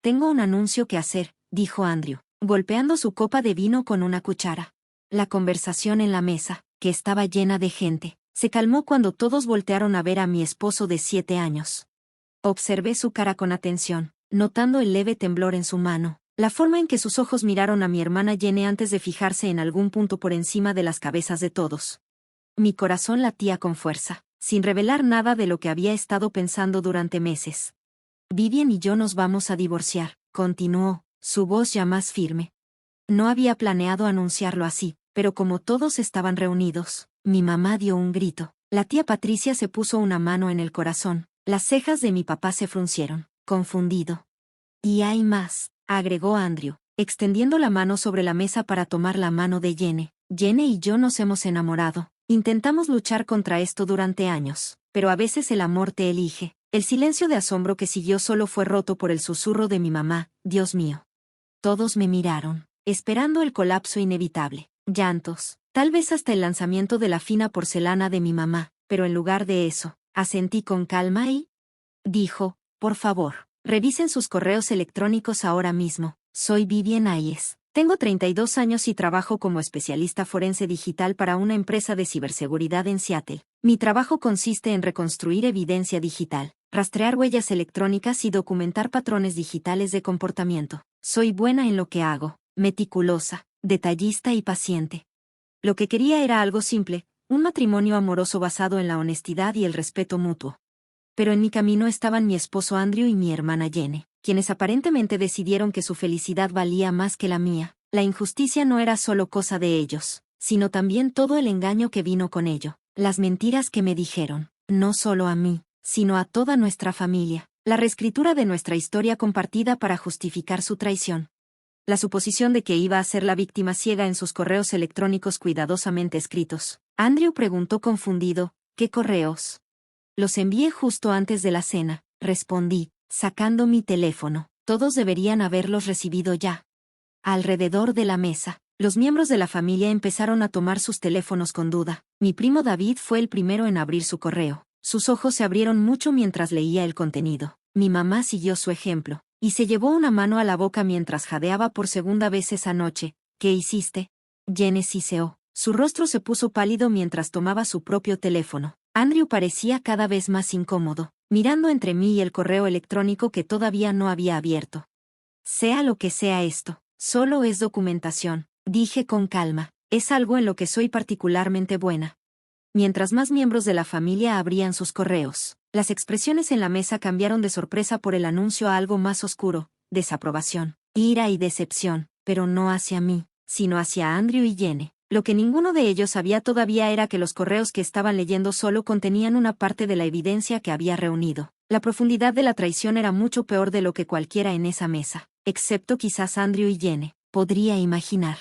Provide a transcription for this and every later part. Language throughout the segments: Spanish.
Tengo un anuncio que hacer, dijo Andrew, golpeando su copa de vino con una cuchara. La conversación en la mesa, que estaba llena de gente, se calmó cuando todos voltearon a ver a mi esposo de 7 años. Observé su cara con atención, notando el leve temblor en su mano, la forma en que sus ojos miraron a mi hermana Jenny antes de fijarse en algún punto por encima de las cabezas de todos. Mi corazón latía con fuerza, sin revelar nada de lo que había estado pensando durante meses. Vivian y yo nos vamos a divorciar, continuó, su voz ya más firme. No había planeado anunciarlo así, pero como todos estaban reunidos, mi mamá dio un grito. La tía Patricia se puso una mano en el corazón. Las cejas de mi papá se fruncieron, confundido. Y hay más, agregó Andrew, extendiendo la mano sobre la mesa para tomar la mano de Jenny. Jenny y yo nos hemos enamorado. Intentamos luchar contra esto durante años, pero a veces el amor te elige. El silencio de asombro que siguió solo fue roto por el susurro de mi mamá, Dios mío. Todos me miraron, esperando el colapso inevitable. Llantos, tal vez hasta el lanzamiento de la fina porcelana de mi mamá, pero en lugar de eso, asentí con calma y dijo, por favor, revisen sus correos electrónicos ahora mismo. Soy Vivian Hayes. Tengo 32 años y trabajo como especialista forense digital para una empresa de ciberseguridad en Seattle. Mi trabajo consiste en reconstruir evidencia digital, rastrear huellas electrónicas y documentar patrones digitales de comportamiento. Soy buena en lo que hago, meticulosa, detallista y paciente. Lo que quería era algo simple, un matrimonio amoroso basado en la honestidad y el respeto mutuo. Pero en mi camino estaban mi esposo Andrew y mi hermana Jenny, quienes aparentemente decidieron que su felicidad valía más que la mía. La injusticia no era solo cosa de ellos, sino también todo el engaño que vino con ello, las mentiras que me dijeron, no solo a mí, sino a toda nuestra familia, la reescritura de nuestra historia compartida para justificar su traición. La suposición de que iba a ser la víctima ciega en sus correos electrónicos cuidadosamente escritos. Andrew preguntó confundido, ¿qué correos? Los envié justo antes de la cena, respondí, sacando mi teléfono. Todos deberían haberlos recibido ya. Alrededor de la mesa, los miembros de la familia empezaron a tomar sus teléfonos con duda. Mi primo David fue el primero en abrir su correo. Sus ojos se abrieron mucho mientras leía el contenido. Mi mamá siguió su ejemplo, y se llevó una mano a la boca mientras jadeaba por segunda vez esa noche. ¿Qué hiciste? Jenny siseó. Su rostro se puso pálido mientras tomaba su propio teléfono. Andrew parecía cada vez más incómodo, mirando entre mí y el correo electrónico que todavía no había abierto. Sea lo que sea esto, solo es documentación, dije con calma, es algo en lo que soy particularmente buena. Mientras más miembros de la familia abrían sus correos, las expresiones en la mesa cambiaron de sorpresa por el anuncio a algo más oscuro, desaprobación, ira y decepción, pero no hacia mí, sino hacia Andrew y Jenny. Lo que ninguno de ellos sabía todavía era que los correos que estaban leyendo solo contenían una parte de la evidencia que había reunido. La profundidad de la traición era mucho peor de lo que cualquiera en esa mesa, excepto quizás Andrew y Jenny, podría imaginar.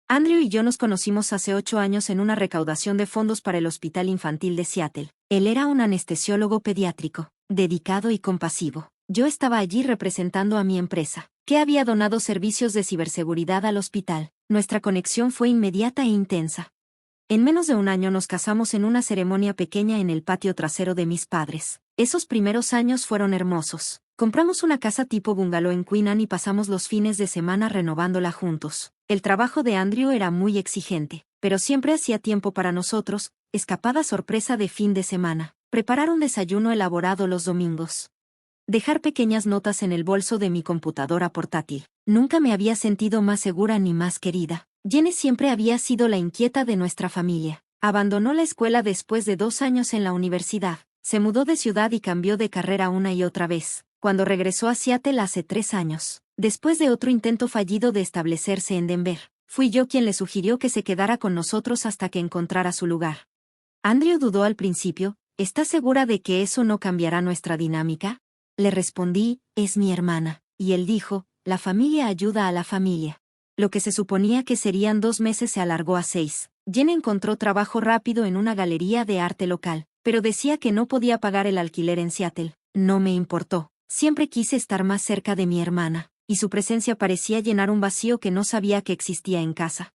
Andrew y yo nos conocimos hace 8 años en una recaudación de fondos para el Hospital Infantil de Seattle. Él era un anestesiólogo pediátrico, dedicado y compasivo. Yo estaba allí representando a mi empresa, que había donado servicios de ciberseguridad al hospital. Nuestra conexión fue inmediata e intensa. En menos de un año nos casamos en una ceremonia pequeña en el patio trasero de mis padres. Esos primeros años fueron hermosos. Compramos una casa tipo bungalow en Queen Anne y pasamos los fines de semana renovándola juntos. El trabajo de Andrew era muy exigente, pero siempre hacía tiempo para nosotros, escapada sorpresa de fin de semana, preparar un desayuno elaborado los domingos. Dejar pequeñas notas en el bolso de mi computadora portátil. Nunca me había sentido más segura ni más querida. Jenny siempre había sido la inquieta de nuestra familia. Abandonó la escuela después de 2 años en la universidad. Se mudó de ciudad y cambió de carrera una y otra vez. Cuando regresó a Seattle hace 3 años, después de otro intento fallido de establecerse en Denver, fui yo quien le sugirió que se quedara con nosotros hasta que encontrara su lugar. Andrew dudó al principio. ¿Estás segura de que eso no cambiará nuestra dinámica? Le respondí, es mi hermana, y él dijo, la familia ayuda a la familia. Lo que se suponía que serían 2 meses se alargó a 6. Jenny encontró trabajo rápido en una galería de arte local, pero decía que no podía pagar el alquiler en Seattle. No me importó, siempre quise estar más cerca de mi hermana, y su presencia parecía llenar un vacío que no sabía que existía en casa.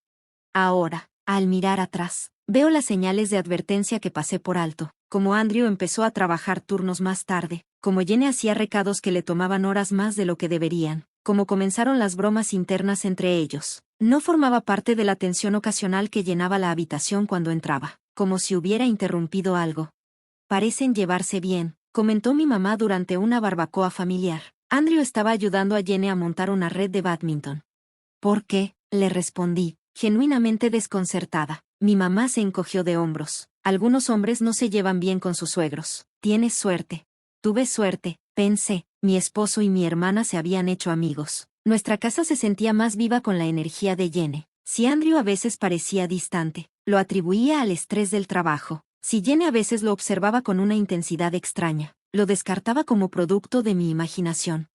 Ahora, al mirar atrás, veo las señales de advertencia que pasé por alto, como Andrew empezó a trabajar turnos más tarde, como Jenny hacía recados que le tomaban horas más de lo que deberían, como comenzaron las bromas internas entre ellos. No formaba parte de la tensión ocasional que llenaba la habitación cuando entraba, como si hubiera interrumpido algo. Parecen llevarse bien, comentó mi mamá durante una barbacoa familiar. Andrew estaba ayudando a Jenny a montar una red de bádminton. ¿Por qué?, le respondí, genuinamente desconcertada. Mi mamá se encogió de hombros. Algunos hombres no se llevan bien con sus suegros. Tienes suerte. Tuve suerte, pensé. Mi esposo y mi hermana se habían hecho amigos. Nuestra casa se sentía más viva con la energía de Jenny. Si Andrew a veces parecía distante, lo atribuía al estrés del trabajo. Si Jenny a veces lo observaba con una intensidad extraña, lo descartaba como producto de mi imaginación.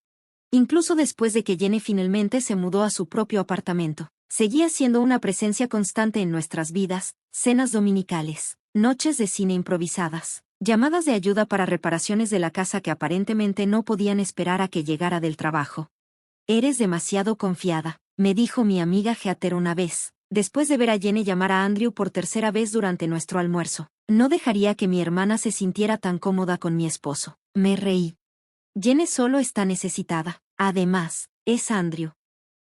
Incluso después de que Jenny finalmente se mudó a su propio apartamento, seguía siendo una presencia constante en nuestras vidas: cenas dominicales, noches de cine improvisadas, llamadas de ayuda para reparaciones de la casa que aparentemente no podían esperar a que llegara del trabajo. Eres demasiado confiada, me dijo mi amiga Heather una vez, después de ver a Jenny llamar a Andrew por tercera vez durante nuestro almuerzo. No dejaría que mi hermana se sintiera tan cómoda con mi esposo. Me reí. Jenny solo está necesitada. Además, es Andrew.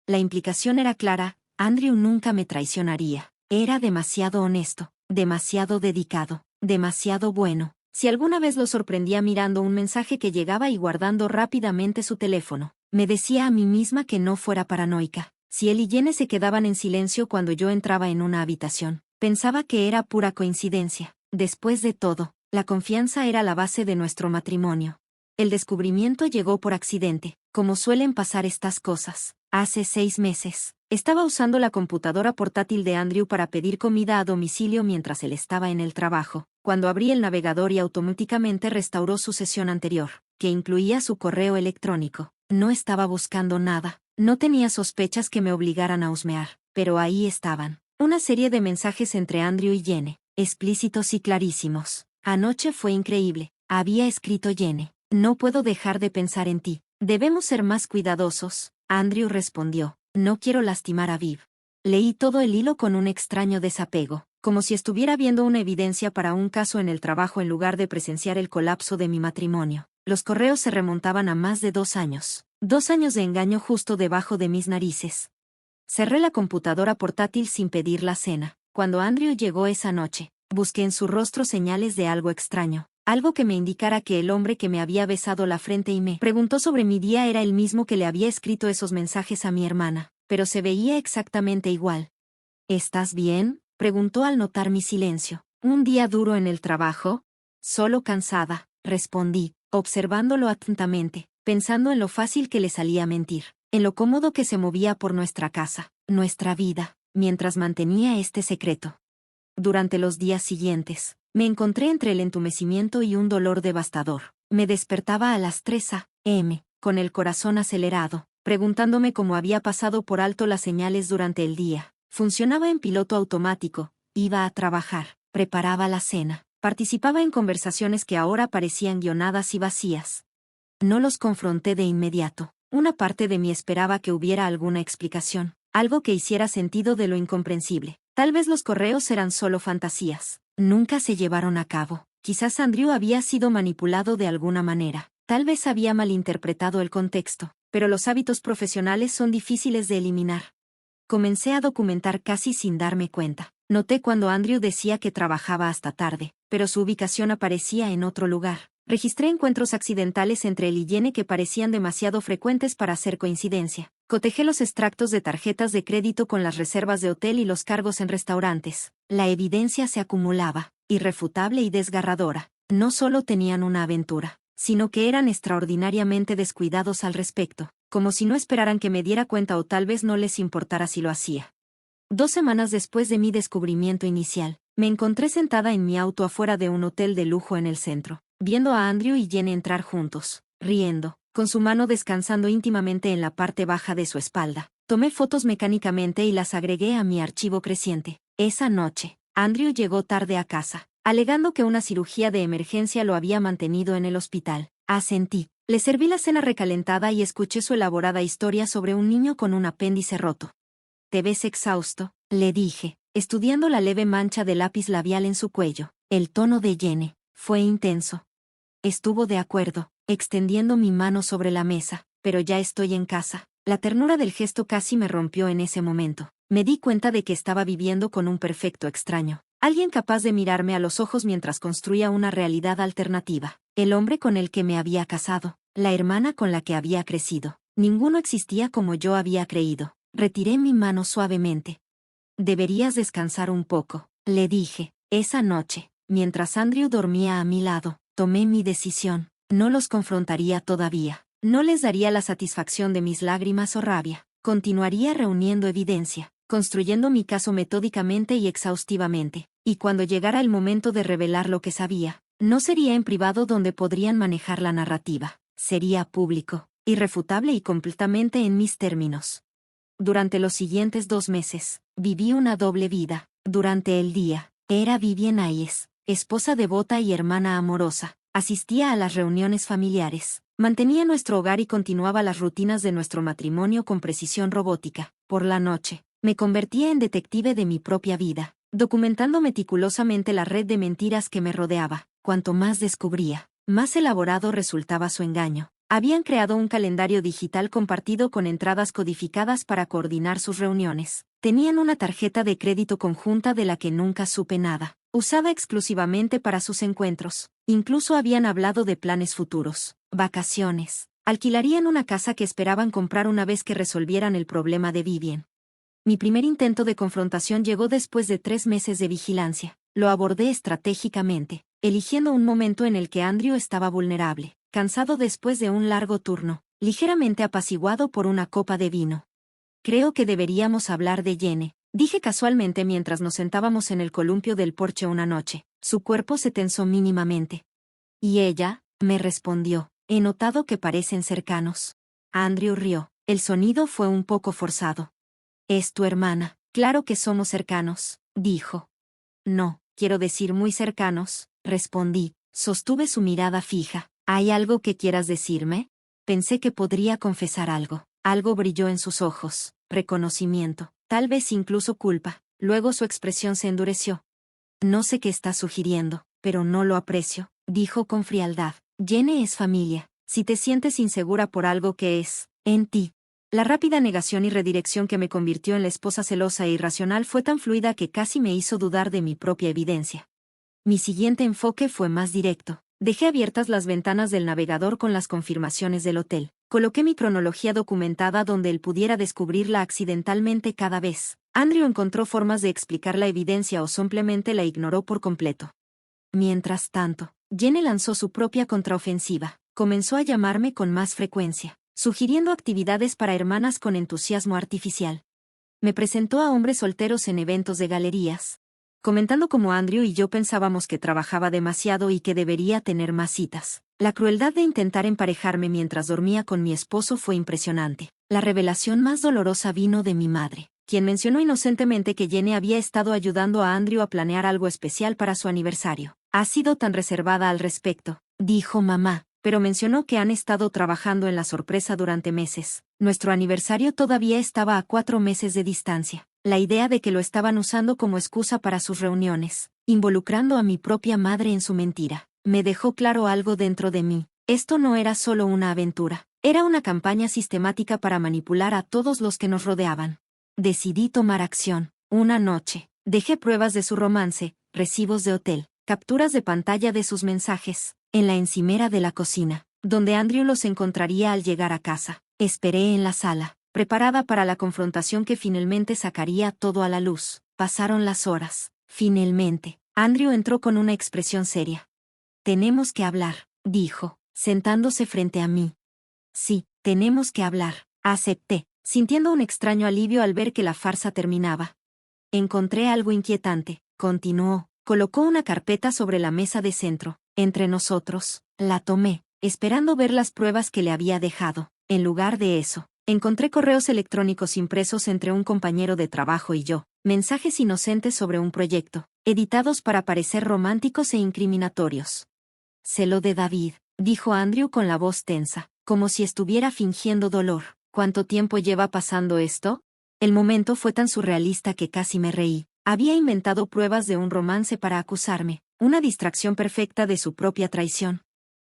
La implicación era clara: Andrew nunca me traicionaría. Era demasiado honesto, demasiado dedicado, demasiado bueno. Si alguna vez lo sorprendía mirando un mensaje que llegaba y guardando rápidamente su teléfono, me decía a mí misma que no fuera paranoica. Si él y Jenny se quedaban en silencio cuando yo entraba en una habitación, pensaba que era pura coincidencia. Después de todo, la confianza era la base de nuestro matrimonio. El descubrimiento llegó por accidente, como suelen pasar estas cosas. Hace 6 meses, estaba usando la computadora portátil de Andrew para pedir comida a domicilio mientras él estaba en el trabajo, cuando abrí el navegador y automáticamente restauró su sesión anterior, que incluía su correo electrónico. No estaba buscando nada, no tenía sospechas que me obligaran a husmear, pero ahí estaban, una serie de mensajes entre Andrew y Jenny, explícitos y clarísimos. Anoche fue increíble, había escrito Jenny. No puedo dejar de pensar en ti. Debemos ser más cuidadosos. Andrew respondió. No quiero lastimar a Viv. Leí todo el hilo con un extraño desapego, como si estuviera viendo una evidencia para un caso en el trabajo en lugar de presenciar el colapso de mi matrimonio. Los correos se remontaban a más de 2 años. 2 años de engaño justo debajo de mis narices. Cerré la computadora portátil sin pedir la cena. Cuando Andrew llegó esa noche, busqué en su rostro señales de algo extraño. Algo que me indicara que el hombre que me había besado la frente y me preguntó sobre mi día era el mismo que le había escrito esos mensajes a mi hermana, pero se veía exactamente igual. ¿Estás bien?, preguntó al notar mi silencio. ¿Un día duro en el trabajo? Solo cansada, respondí, observándolo atentamente, pensando en lo fácil que le salía mentir, en lo cómodo que se movía por nuestra casa, nuestra vida, mientras mantenía este secreto. Durante los días siguientes, me encontré entre el entumecimiento y un dolor devastador. Me despertaba a las 3 a.m., con el corazón acelerado, preguntándome cómo había pasado por alto las señales durante el día. Funcionaba en piloto automático, iba a trabajar, preparaba la cena, participaba en conversaciones que ahora parecían guionadas y vacías. No los confronté de inmediato. Una parte de mí esperaba que hubiera alguna explicación, algo que hiciera sentido de lo incomprensible. Tal vez los correos eran solo fantasías. Nunca se llevaron a cabo. Quizás Andrew había sido manipulado de alguna manera. Tal vez había malinterpretado el contexto, pero los hábitos profesionales son difíciles de eliminar. Comencé a documentar casi sin darme cuenta. Noté cuando Andrew decía que trabajaba hasta tarde, pero su ubicación aparecía en otro lugar. Registré encuentros accidentales entre él y Jenny que parecían demasiado frecuentes para ser coincidencia. Cotejé los extractos de tarjetas de crédito con las reservas de hotel y los cargos en restaurantes. La evidencia se acumulaba, irrefutable y desgarradora. No solo tenían una aventura, sino que eran extraordinariamente descuidados al respecto, como si no esperaran que me diera cuenta o tal vez no les importara si lo hacía. 2 semanas después de mi descubrimiento inicial, me encontré sentada en mi auto afuera de un hotel de lujo en el centro, viendo a Andrew y Jenny entrar juntos, riendo, con su mano descansando íntimamente en la parte baja de su espalda. Tomé fotos mecánicamente y las agregué a mi archivo creciente. Esa noche, Andrew llegó tarde a casa, alegando que una cirugía de emergencia lo había mantenido en el hospital. Asentí. Le serví la cena recalentada y escuché su elaborada historia sobre un niño con un apéndice roto. «Te ves exhausto», le dije, estudiando la leve mancha de lápiz labial en su cuello. El tono de Jenny fue intenso. Estuvo de acuerdo. extendiendo mi mano sobre la mesa. Pero ya estoy en casa. La ternura del gesto casi me rompió en ese momento. Me di cuenta de que estaba viviendo con un perfecto extraño. Alguien capaz de mirarme a los ojos mientras construía una realidad alternativa. El hombre con el que me había casado. La hermana con la que había crecido. Ninguno existía como yo había creído. Retiré mi mano suavemente. Deberías descansar un poco, le dije. Esa noche, mientras Andrew dormía a mi lado, tomé mi decisión. No los confrontaría todavía. No les daría la satisfacción de mis lágrimas o rabia. Continuaría reuniendo evidencia, construyendo mi caso metódicamente y exhaustivamente. Y cuando llegara el momento de revelar lo que sabía, no sería en privado donde podrían manejar la narrativa. Sería público, irrefutable y completamente en mis términos. Durante los siguientes 2 meses, viví una doble vida. Durante el día, era Vivien Hayes, esposa devota y hermana amorosa. Asistía a las reuniones familiares, mantenía nuestro hogar y continuaba las rutinas de nuestro matrimonio con precisión robótica. Por la noche, me convertía en detective de mi propia vida, documentando meticulosamente la red de mentiras que me rodeaba. Cuanto más descubría, más elaborado resultaba su engaño. Habían creado un calendario digital compartido con entradas codificadas para coordinar sus reuniones. Tenían una tarjeta de crédito conjunta de la que nunca supe nada, usada exclusivamente para sus encuentros. Incluso habían hablado de planes futuros, vacaciones. Alquilarían una casa que esperaban comprar una vez que resolvieran el problema de Vivien. Mi primer intento de confrontación llegó después de 3 meses de vigilancia. Lo abordé estratégicamente, eligiendo un momento en el que Andrew estaba vulnerable, cansado después de un largo turno, ligeramente apaciguado por una copa de vino. Creo que deberíamos hablar de Jenny, dije casualmente mientras nos sentábamos en el columpio del porche una noche. Su cuerpo se tensó mínimamente. ¿Y ella? Me respondió. He notado que parecen cercanos. Andrew rió. El sonido fue un poco forzado. Es tu hermana. Claro que somos cercanos, dijo. No, quiero decir muy cercanos, respondí. Sostuve su mirada fija. ¿Hay algo que quieras decirme? Pensé que podría confesar algo. Algo brilló en sus ojos. Reconocimiento, tal vez incluso culpa. Luego su expresión se endureció. No sé qué estás sugiriendo, pero no lo aprecio, dijo con frialdad. Jenny es familia. Si te sientes insegura por algo que es, en ti. La rápida negación y redirección que me convirtió en la esposa celosa e irracional fue tan fluida que casi me hizo dudar de mi propia evidencia. Mi siguiente enfoque fue más directo. Dejé abiertas las ventanas del navegador con las confirmaciones del hotel. Coloqué mi cronología documentada donde él pudiera descubrirla accidentalmente cada vez. Andrew encontró formas de explicar la evidencia o simplemente la ignoró por completo. Mientras tanto, Jenny lanzó su propia contraofensiva. Comenzó a llamarme con más frecuencia, sugiriendo actividades para hermanas con entusiasmo artificial. Me presentó a hombres solteros en eventos de galerías, comentando cómo Andrew y yo pensábamos que trabajaba demasiado y que debería tener más citas. La crueldad de intentar emparejarme mientras dormía con mi esposo fue impresionante. La revelación más dolorosa vino de mi madre, quien mencionó inocentemente que Jenny había estado ayudando a Andrew a planear algo especial para su aniversario. Ha sido tan reservada al respecto, dijo mamá, pero mencionó que han estado trabajando en la sorpresa durante meses. Nuestro aniversario todavía estaba a 4 meses de distancia. La idea de que lo estaban usando como excusa para sus reuniones, involucrando a mi propia madre en su mentira, me dejó claro algo dentro de mí. Esto no era solo una aventura, era una campaña sistemática para manipular a todos los que nos rodeaban. Decidí tomar acción. Una noche, dejé pruebas de su romance, recibos de hotel, capturas de pantalla de sus mensajes, en la encimera de la cocina, donde Andrew los encontraría al llegar a casa. Esperé en la sala, preparada para la confrontación que finalmente sacaría todo a la luz. Pasaron las horas. Finalmente, Andrew entró con una expresión seria. Tenemos que hablar, dijo, sentándose frente a mí. Sí, tenemos que hablar, acepté, sintiendo un extraño alivio al ver que la farsa terminaba. Encontré algo inquietante, continuó. Colocó una carpeta sobre la mesa de centro. Entre nosotros, la tomé, esperando ver las pruebas que le había dejado. En lugar de eso, encontré correos electrónicos impresos entre un compañero de trabajo y yo, mensajes inocentes sobre un proyecto, editados para parecer románticos e incriminatorios. Celo de David, dijo Andrew con la voz tensa, como si estuviera fingiendo dolor. ¿Cuánto tiempo lleva pasando esto? El momento fue tan surrealista que casi me reí. Había inventado pruebas de un romance para acusarme, una distracción perfecta de su propia traición.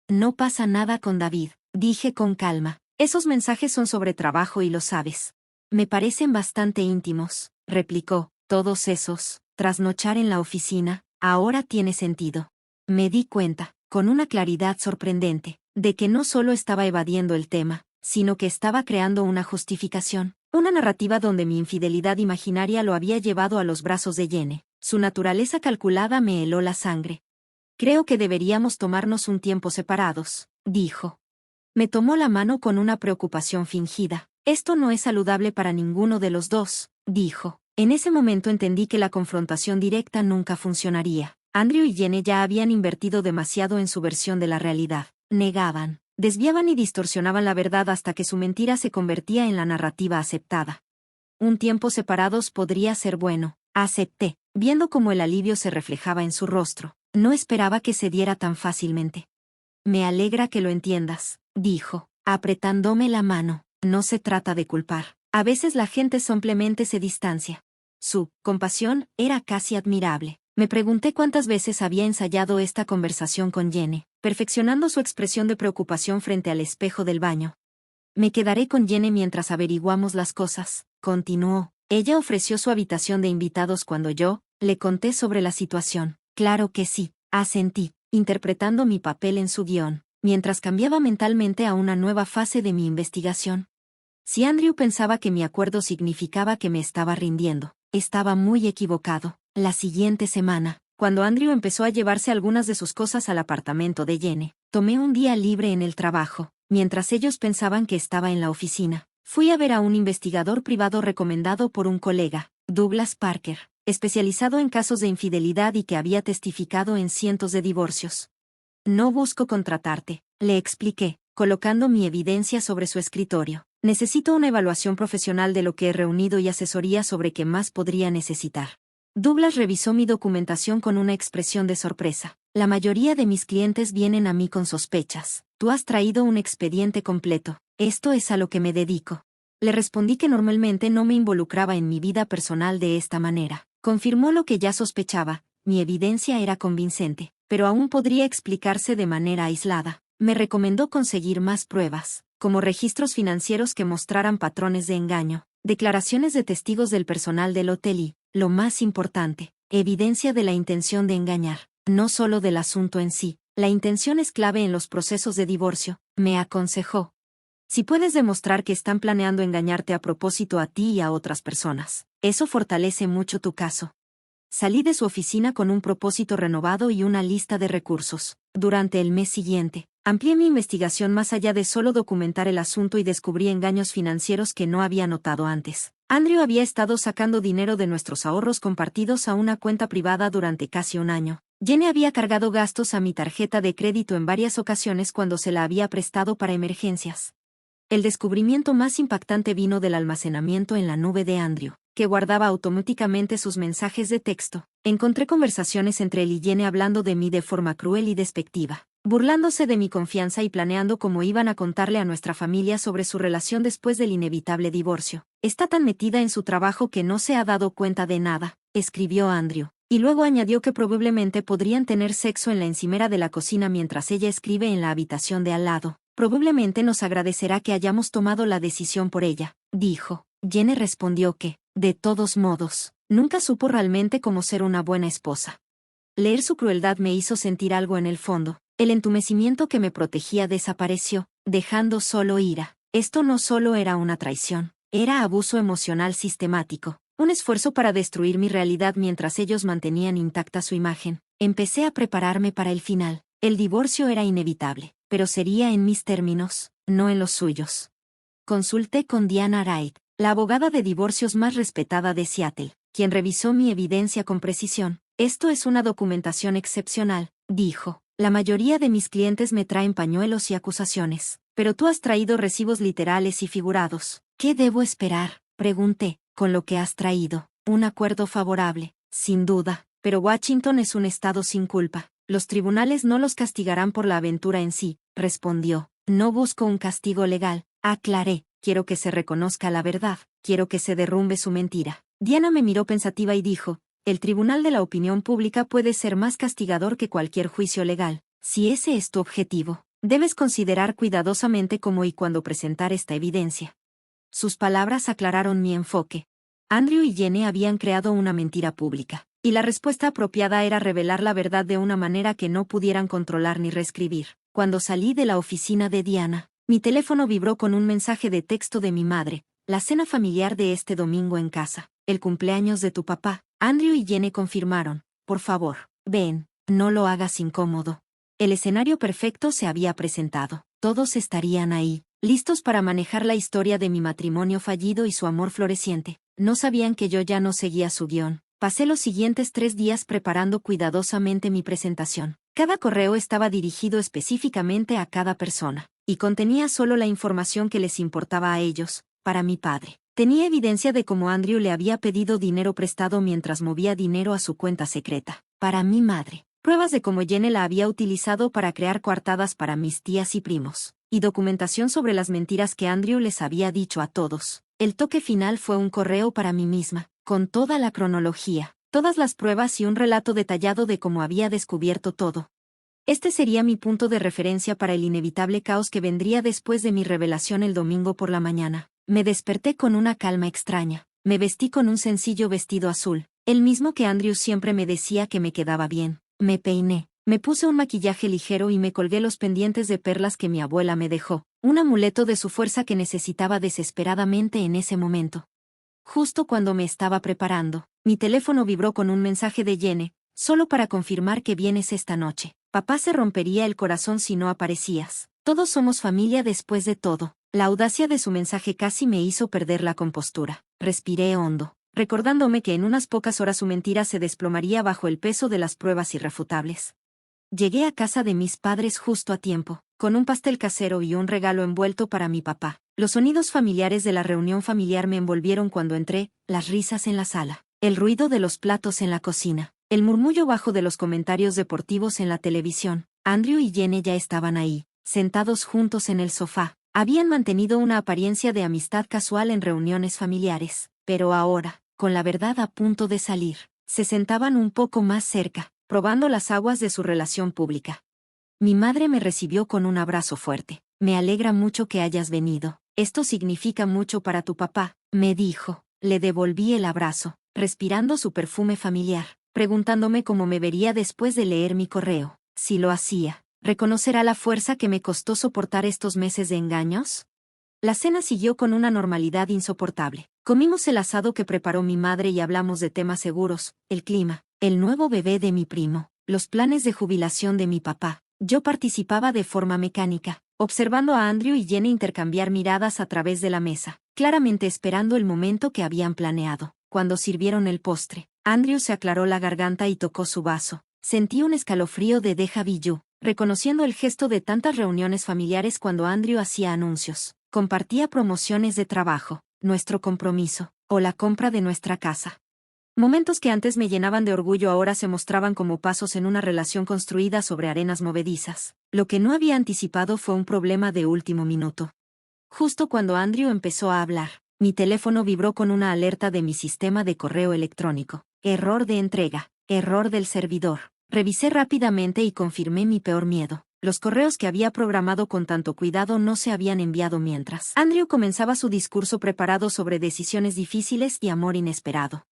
No pasa nada con David, dije con calma. Esos mensajes son sobre trabajo y lo sabes. Me parecen bastante íntimos, replicó. Todos esos, trasnochar en la oficina, ahora tiene sentido. Me di cuenta, con una claridad sorprendente, de que no solo estaba evadiendo el tema, sino que estaba creando una justificación, una narrativa donde mi infidelidad imaginaria lo había llevado a los brazos de Jenny. Su naturaleza calculada me heló la sangre. Creo que deberíamos tomarnos un tiempo separados, dijo. Me tomó la mano con una preocupación fingida. Esto no es saludable para ninguno de los dos, dijo. En ese momento entendí que la confrontación directa nunca funcionaría. Andrew y Jenny ya habían invertido demasiado en su versión de la realidad. Negaban, desviaban y distorsionaban la verdad hasta que su mentira se convertía en la narrativa aceptada. Un tiempo separados podría ser bueno, acepté, viendo cómo el alivio se reflejaba en su rostro. No esperaba que se diera tan fácilmente. Me alegra que lo entiendas, dijo, apretándome la mano. No se trata de culpar. A veces la gente simplemente se distancia. Su compasión era casi admirable. Me pregunté cuántas veces había ensayado esta conversación con Jenny, perfeccionando su expresión de preocupación frente al espejo del baño. Me quedaré con Jenny mientras averiguamos las cosas, continuó. Ella ofreció su habitación de invitados cuando yo le conté sobre la situación. Claro que sí, asentí, interpretando mi papel en su guión, mientras cambiaba mentalmente a una nueva fase de mi investigación. Si Andrew pensaba que mi acuerdo significaba que me estaba rindiendo, estaba muy equivocado. La siguiente semana, cuando Andrew empezó a llevarse algunas de sus cosas al apartamento de Jenny, tomé un día libre en el trabajo, mientras ellos pensaban que estaba en la oficina. Fui a ver a un investigador privado recomendado por un colega, Douglas Parker, especializado en casos de infidelidad y que había testificado en cientos de divorcios. No busco contratarte, le expliqué, colocando mi evidencia sobre su escritorio. Necesito una evaluación profesional de lo que he reunido y asesoría sobre qué más podría necesitar. Douglas revisó mi documentación con una expresión de sorpresa. La mayoría de mis clientes vienen a mí con sospechas. Tú has traído un expediente completo. Esto es a lo que me dedico. Le respondí que normalmente no me involucraba en mi vida personal de esta manera. Confirmó lo que ya sospechaba. Mi evidencia era convincente, pero aún podría explicarse de manera aislada. Me recomendó conseguir más pruebas, como registros financieros que mostraran patrones de engaño, declaraciones de testigos del personal del hotel y, lo más importante, evidencia de la intención de engañar, no solo del asunto en sí. La intención es clave en los procesos de divorcio, me aconsejó. Si puedes demostrar que están planeando engañarte a propósito a ti y a otras personas, eso fortalece mucho tu caso. Salí de su oficina con un propósito renovado y una lista de recursos. Durante el mes siguiente, amplié mi investigación más allá de solo documentar el asunto y descubrí engaños financieros que no había notado antes. Andrew había estado sacando dinero de nuestros ahorros compartidos a una cuenta privada durante casi un año. Jenny había cargado gastos a mi tarjeta de crédito en varias ocasiones cuando se la había prestado para emergencias. El descubrimiento más impactante vino del almacenamiento en la nube de Andrew, que guardaba automáticamente sus mensajes de texto. Encontré conversaciones entre él y Jenny hablando de mí de forma cruel y despectiva, burlándose de mi confianza y planeando cómo iban a contarle a nuestra familia sobre su relación después del inevitable divorcio. Está tan metida en su trabajo que no se ha dado cuenta de nada, escribió Andrew. Y luego añadió que probablemente podrían tener sexo en la encimera de la cocina mientras ella escribe en la habitación de al lado. Probablemente nos agradecerá que hayamos tomado la decisión por ella, dijo. Jenny respondió que, de todos modos, nunca supo realmente cómo ser una buena esposa. Leer su crueldad me hizo sentir algo en el fondo. El entumecimiento que me protegía desapareció, dejando solo ira. Esto no solo era una traición, era abuso emocional sistemático, un esfuerzo para destruir mi realidad mientras ellos mantenían intacta su imagen. Empecé a prepararme para el final. El divorcio era inevitable, pero sería en mis términos, no en los suyos. Consulté con Diana Wright, la abogada de divorcios más respetada de Seattle, quien revisó mi evidencia con precisión. Esto es una documentación excepcional, dijo. La mayoría de mis clientes me traen pañuelos y acusaciones, pero tú has traído recibos literales y figurados. ¿Qué debo esperar?, pregunté. Con lo que has traído, un acuerdo favorable, sin duda, pero Washington es un estado sin culpa. Los tribunales no los castigarán por la aventura en sí, respondió. No busco un castigo legal, aclaré. Quiero que se reconozca la verdad, quiero que se derrumbe su mentira. Diana me miró pensativa y dijo, el tribunal de la opinión pública puede ser más castigador que cualquier juicio legal. Si ese es tu objetivo, Debes considerar cuidadosamente cómo y cuándo presentar esta evidencia. Sus palabras aclararon mi enfoque. Andrew y Jenny habían creado una mentira pública, y la respuesta apropiada era revelar la verdad de una manera que no pudieran controlar ni reescribir. Cuando salí de la oficina de Diana, mi teléfono vibró con un mensaje de texto de mi madre: la cena familiar de este domingo en casa, el cumpleaños de tu papá. Andrew y Jenny confirmaron: por favor, ven, no lo hagas incómodo. El escenario perfecto se había presentado. Todos estarían ahí, listos para manejar la historia de mi matrimonio fallido y su amor floreciente. No sabían que yo ya no seguía su guión. Pasé los siguientes 3 días preparando cuidadosamente mi presentación. Cada correo estaba dirigido específicamente a cada persona, y contenía solo la información que les importaba a ellos. Para mi padre, tenía evidencia de cómo Andrew le había pedido dinero prestado mientras movía dinero a su cuenta secreta. Para mi madre, pruebas de cómo Jenny la había utilizado para crear coartadas para mis tías y primos, y documentación sobre las mentiras que Andrew les había dicho a todos. El toque final fue un correo para mí misma, con toda la cronología, todas las pruebas y un relato detallado de cómo había descubierto todo. Este sería mi punto de referencia para el inevitable caos que vendría después de mi revelación el domingo por la mañana. Me desperté con una calma extraña. Me vestí con un sencillo vestido azul, el mismo que Andrew siempre me decía que me quedaba bien. Me peiné, me puse un maquillaje ligero y me colgué los pendientes de perlas que mi abuela me dejó, un amuleto de su fuerza que necesitaba desesperadamente en ese momento. Justo cuando me estaba preparando, mi teléfono vibró con un mensaje de Jenny: solo para confirmar que vienes esta noche. Papá se rompería el corazón si no aparecías. Todos somos familia después de todo. La audacia de su mensaje casi me hizo perder la compostura. Respiré hondo, recordándome que en unas pocas horas su mentira se desplomaría bajo el peso de las pruebas irrefutables. Llegué a casa de mis padres justo a tiempo, con un pastel casero y un regalo envuelto para mi papá. Los sonidos familiares de la reunión familiar me envolvieron cuando entré, las risas en la sala, el ruido de los platos en la cocina, el murmullo bajo de los comentarios deportivos en la televisión. Andrew y Jenny ya estaban ahí, sentados juntos en el sofá. Habían mantenido una apariencia de amistad casual en reuniones familiares, pero ahora, con la verdad a punto de salir, se sentaban un poco más cerca, probando las aguas de su relación pública. Mi madre me recibió con un abrazo fuerte. Me alegra mucho que hayas venido. Esto significa mucho para tu papá, me dijo. Le devolví el abrazo, respirando su perfume familiar, preguntándome cómo me vería después de leer mi correo. Si lo hacía, ¿reconocerá la fuerza que me costó soportar estos meses de engaños? La cena siguió con una normalidad insoportable. Comimos el asado que preparó mi madre y hablamos de temas seguros: el clima, el nuevo bebé de mi primo, los planes de jubilación de mi papá. Yo participaba de forma mecánica, observando a Andrew y Jenny intercambiar miradas a través de la mesa, claramente esperando el momento que habían planeado. Cuando sirvieron el postre, Andrew se aclaró la garganta y tocó su vaso. Sentí un escalofrío de déjà vu, reconociendo el gesto de tantas reuniones familiares cuando Andrew hacía anuncios, compartía promociones de trabajo, nuestro compromiso, o la compra de nuestra casa. Momentos que antes me llenaban de orgullo ahora se mostraban como pasos en una relación construida sobre arenas movedizas. Lo que no había anticipado fue un problema de último minuto. Justo cuando Andrew empezó a hablar, mi teléfono vibró con una alerta de mi sistema de correo electrónico. Error de entrega, error del servidor. Revisé rápidamente y confirmé mi peor miedo. Los correos que había programado con tanto cuidado no se habían enviado mientras Andrew comenzaba su discurso preparado sobre decisiones difíciles y amor inesperado.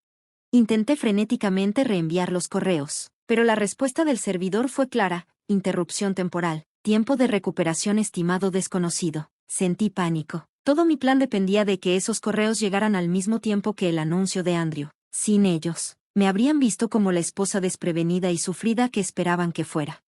Intenté frenéticamente reenviar los correos, pero la respuesta del servidor fue clara: interrupción temporal, tiempo de recuperación estimado desconocido. Sentí pánico. Todo mi plan dependía de que esos correos llegaran al mismo tiempo que el anuncio de Andrew. Sin ellos, me habrían visto como la esposa desprevenida y sufrida que esperaban que fuera.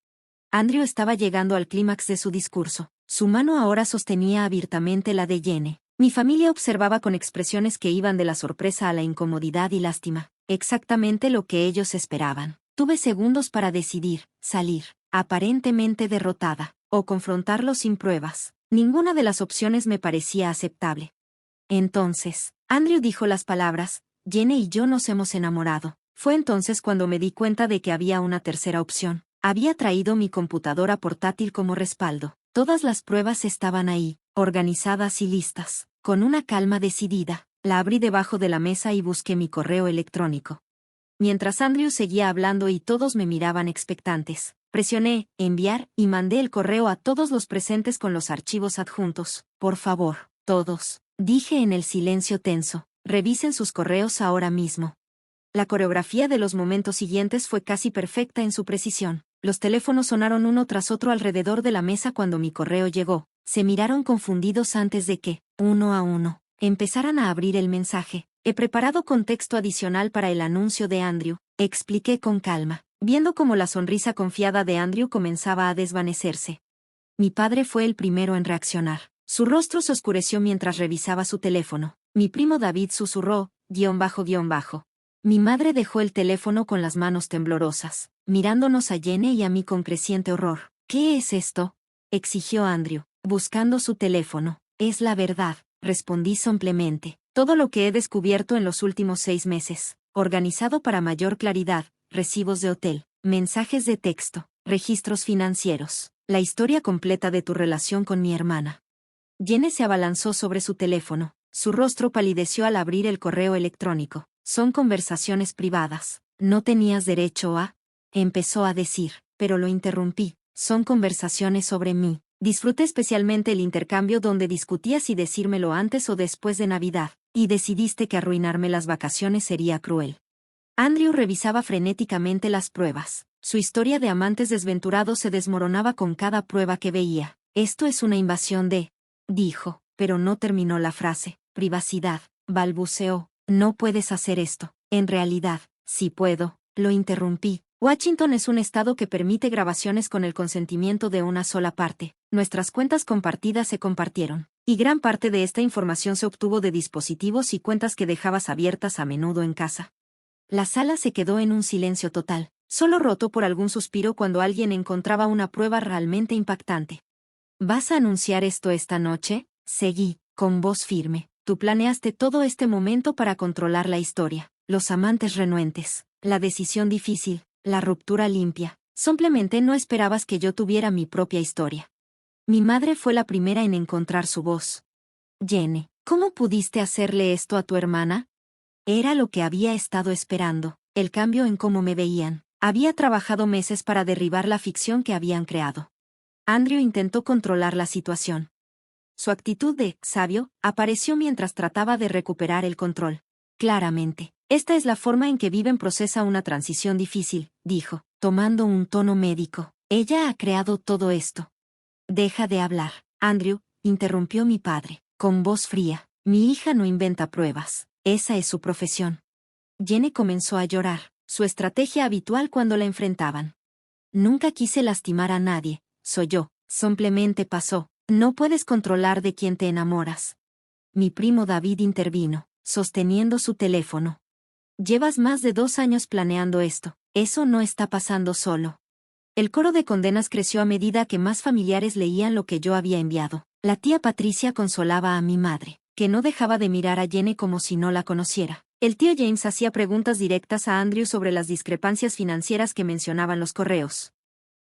Andrew estaba llegando al clímax de su discurso. Su mano ahora sostenía abiertamente la de Jenny. Mi familia observaba con expresiones que iban de la sorpresa a la incomodidad y lástima. Exactamente lo que ellos esperaban. Tuve segundos para decidir: salir, aparentemente derrotada, o confrontarlo sin pruebas. Ninguna de las opciones me parecía aceptable. Entonces, Andrew dijo las palabras: Jenny y yo nos hemos enamorado. Fue entonces cuando me di cuenta de que había una tercera opción. Había traído mi computadora portátil como respaldo. Todas las pruebas estaban ahí, organizadas y listas. Con una calma decidida, la abrí debajo de la mesa y busqué mi correo electrónico. Mientras Andrew seguía hablando y todos me miraban expectantes, Presioné enviar y mandé el correo a todos los presentes con los archivos adjuntos. Por favor, todos, dije en el silencio tenso, revisen sus correos ahora mismo. La coreografía de los momentos siguientes fue casi perfecta en su precisión. Los teléfonos sonaron uno tras otro alrededor de la mesa cuando mi correo llegó. Se miraron confundidos antes de que, uno a uno, empezaran a abrir el mensaje. He preparado contexto adicional para el anuncio de Andrew, expliqué con calma, viendo cómo la sonrisa confiada de Andrew comenzaba a desvanecerse. Mi padre fue el primero en reaccionar. Su rostro se oscureció mientras revisaba su teléfono. Mi primo David susurró, __. Mi madre dejó el teléfono con las manos temblorosas, mirándonos a Jenny y a mí con creciente horror. ¿Qué es esto?, exigió Andrew, buscando su teléfono. Es la verdad, respondí sombremente. Todo lo que he descubierto en los últimos 6 meses, organizado para mayor claridad, recibos de hotel, mensajes de texto, registros financieros, la historia completa de tu relación con mi hermana. Jenny se abalanzó sobre su teléfono. Su rostro palideció al abrir el correo electrónico. Son conversaciones privadas. No tenías derecho a... Empezó a decir, pero lo interrumpí. Son conversaciones sobre mí. Disfruté especialmente el intercambio donde discutías si decírmelo antes o después de Navidad, y decidiste que arruinarme las vacaciones sería cruel. Andrew revisaba frenéticamente las pruebas. Su historia de amantes desventurados se desmoronaba con cada prueba que veía. Esto es una invasión de... dijo, pero no terminó la frase. Privacidad, balbuceó. No puedes hacer esto. En realidad, sí puedo, lo interrumpí. Washington es un estado que permite grabaciones con el consentimiento de una sola parte. Nuestras cuentas compartidas se compartieron, y gran parte de esta información se obtuvo de dispositivos y cuentas que dejabas abiertas a menudo en casa. La sala se quedó en un silencio total, solo roto por algún suspiro cuando alguien encontraba una prueba realmente impactante. ¿Vas a anunciar esto esta noche?, seguí, con voz firme. Tú planeaste todo este momento para controlar la historia, los amantes renuentes, la decisión difícil, la ruptura limpia. Simplemente no esperabas que yo tuviera mi propia historia. Mi madre fue la primera en encontrar su voz. Jenny, ¿cómo pudiste hacerle esto a tu hermana? Era lo que había estado esperando, el cambio en cómo me veían. Había trabajado meses para derribar la ficción que habían creado. Andrew intentó controlar la situación. Su actitud de sabio apareció mientras trataba de recuperar el control. Claramente, esta es la forma en que Viven procesa una transición difícil, dijo, tomando un tono médico. Ella ha creado todo esto. Deja de hablar, Andrew, interrumpió mi padre, con voz fría. Mi hija no inventa pruebas, esa es su profesión. Jenny comenzó a llorar, su estrategia habitual cuando la enfrentaban. Nunca quise lastimar a nadie, soy yo, simplemente pasó. No puedes controlar de quién te enamoras. Mi primo David intervino, sosteniendo su teléfono. Llevas más de 2 años planeando esto, eso no está pasando solo. El coro de condenas creció a medida que más familiares leían lo que yo había enviado. La tía Patricia consolaba a mi madre, que no dejaba de mirar a Jenny como si no la conociera. El tío James hacía preguntas directas a Andrew sobre las discrepancias financieras que mencionaban los correos.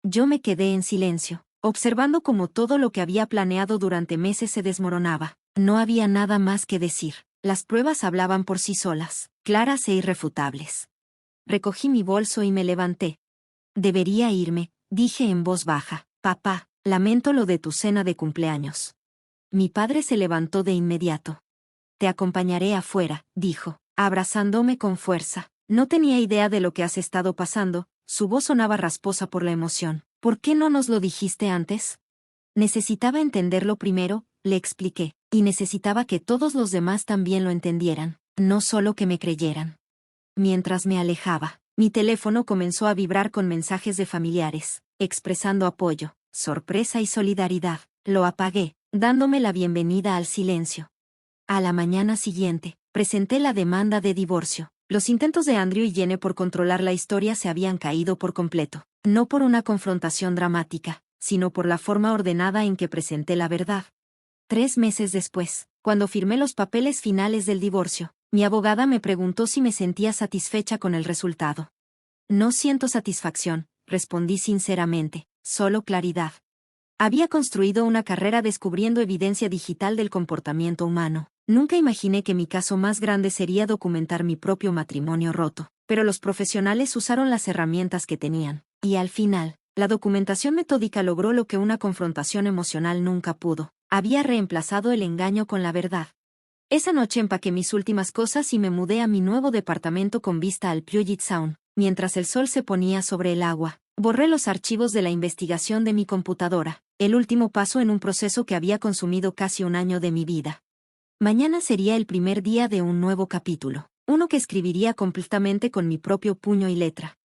Yo me quedé en silencio, observando cómo todo lo que había planeado durante meses se desmoronaba. No había nada más que decir. Las pruebas hablaban por sí solas, claras e irrefutables. Recogí mi bolso y me levanté. Debería irme, dije en voz baja. Papá, lamento lo de tu cena de cumpleaños. Mi padre se levantó de inmediato. Te acompañaré afuera, dijo, abrazándome con fuerza. No tenía idea de lo que has estado pasando, su voz sonaba rasposa por la emoción. ¿Por qué no nos lo dijiste antes? Necesitaba entenderlo primero, le expliqué, y necesitaba que todos los demás también lo entendieran, no solo que me creyeran. Mientras me alejaba, mi teléfono comenzó a vibrar con mensajes de familiares, expresando apoyo, sorpresa y solidaridad. Lo apagué, dándome la bienvenida al silencio. A la mañana siguiente, presenté la demanda de divorcio. Los intentos de Andrew y Jenny por controlar la historia se habían caído por completo, no por una confrontación dramática, sino por la forma ordenada en que presenté la verdad. 3 meses después, cuando firmé los papeles finales del divorcio, mi abogada me preguntó si me sentía satisfecha con el resultado. No siento satisfacción, respondí sinceramente, solo claridad. Había construido una carrera descubriendo evidencia digital del comportamiento humano. Nunca imaginé que mi caso más grande sería documentar mi propio matrimonio roto, pero los profesionales usaron las herramientas que tenían, y al final, La documentación metódica logró lo que una confrontación emocional nunca pudo. Había reemplazado el engaño con la verdad. Esa noche empaqué mis últimas cosas y me mudé a mi nuevo departamento con vista al Puget Sound. Mientras el sol se ponía sobre el agua, borré los archivos de la investigación de mi computadora, el último paso en un proceso que había consumido casi un año de mi vida. Mañana sería el primer día de un nuevo capítulo, uno que escribiría completamente con mi propio puño y letra.